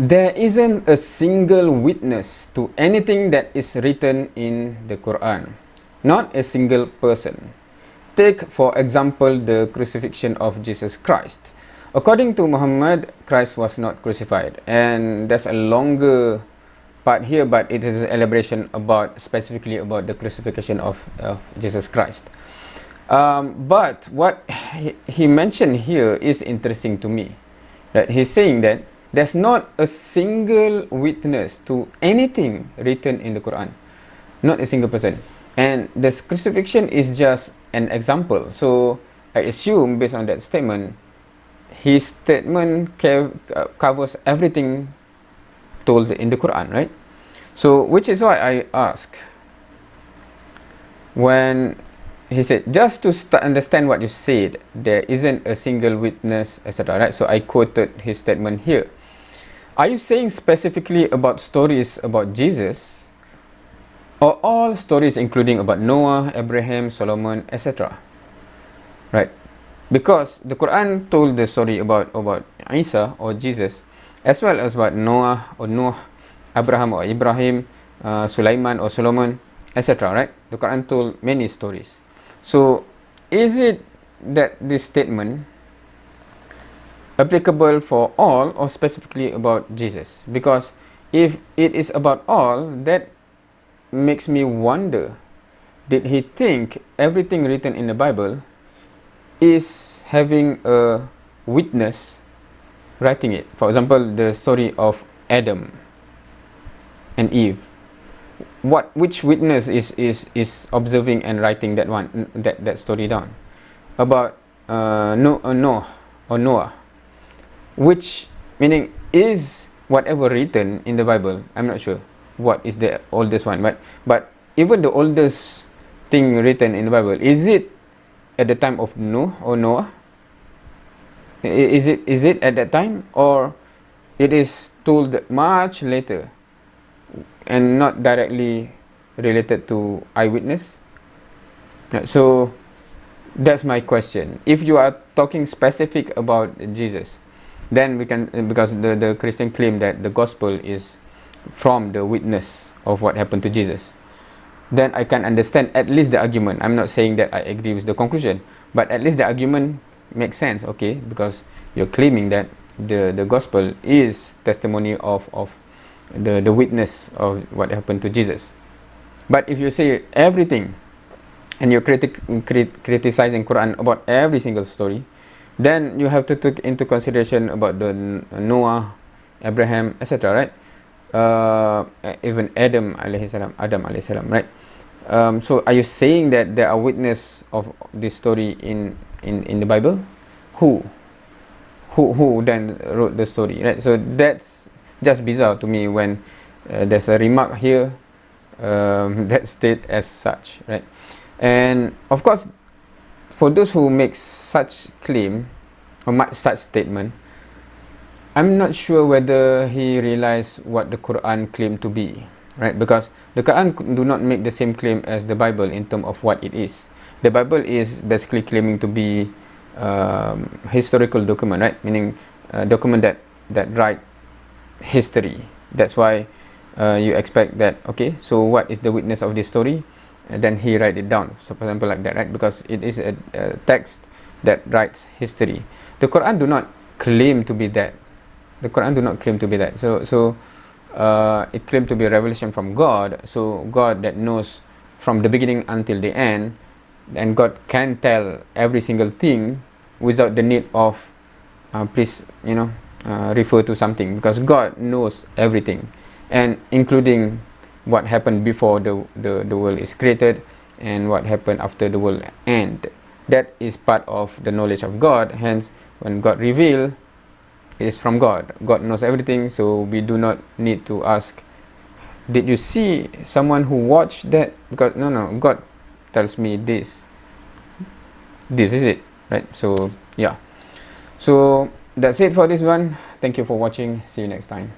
There isn't a single witness to anything that is written in the Quran. Not a single person. Take, for example, the crucifixion of Jesus Christ. According to Muhammad, Christ was not crucified. And there's a longer part here, but it is an elaboration specifically about the crucifixion of Jesus Christ. But what he mentioned here is interesting to me. That he's saying that there's not a single witness to anything written in the Quran. Not a single person. And the crucifixion is just an example. So I assume, based on that statement, his statement covers everything told in the Quran, right? So, which is why I ask, when he said, just to understand what you said, there isn't a single witness, etc. Right? So I quoted his statement here. Are you saying specifically about stories about Jesus, or all stories including about Noah, Abraham, Solomon, etc.? Right? Because the Quran told the story about Isa or Jesus, as well as about Noah or Nuh, Abraham or Ibrahim, Sulaiman or Solomon, etc. Right? The Quran told many stories. So, is it that this statement applicable for all or specifically about Jesus? Because if it is about all, that makes me wonder, did he think everything written in the Bible is having a witness writing it? For example, the story of Adam and Eve. Which witness is observing and writing that story down? About Noah or Noah. Which, meaning, is whatever written in the Bible, I'm not sure what is the oldest one, but even the oldest thing written in the Bible, is it at the time of Noah or Noah? Is it at that time, or it is told much later and not directly related to eyewitness? So that's my question. If you are talking specific about Jesus, then we can, because the Christian claim that the gospel is from the witness of what happened to Jesus, then I can understand at least the argument. I'm not saying that I agree with the conclusion, but at least the argument makes sense, okay? Because you're claiming that the gospel is testimony of the witness of what happened to Jesus. But if you say everything, and you're criticizing Quran about every single story, then you have to take into consideration about the Noah, Abraham, etc. Right? Even Adam alayhi salam, right? So are you saying that there are witness of this story in the Bible? Who then wrote the story, right? So that's just bizarre to me when there's a remark here that state as such, right? And of course, for those who make such claim or such statement, I'm not sure whether he realized what the Quran claimed to be, right? Because the Quran do not make the same claim as the Bible in terms of what it is. The Bible is basically claiming to be historical document, right? Meaning a document that write history. That's why you expect that, okay, so what is the witness of this story? And then he write it down, so for example like that, right? Because it is a text that writes history. The Quran do not claim to be that. The Quran do not claim to be that. So it claimed to be a revelation from God. So God that knows from the beginning until the end, and God can tell every single thing without the need of please, refer to something, because God knows everything, and including what happened before the world is created and what happened after the world end. That is part of the knowledge of God. Hence, when God reveal, it is from God. God knows everything, so we do not need to ask, did you see someone who watched that? Because no, God tells me this is it, right? So yeah, so that's it for this one. Thank you for watching. See you next time.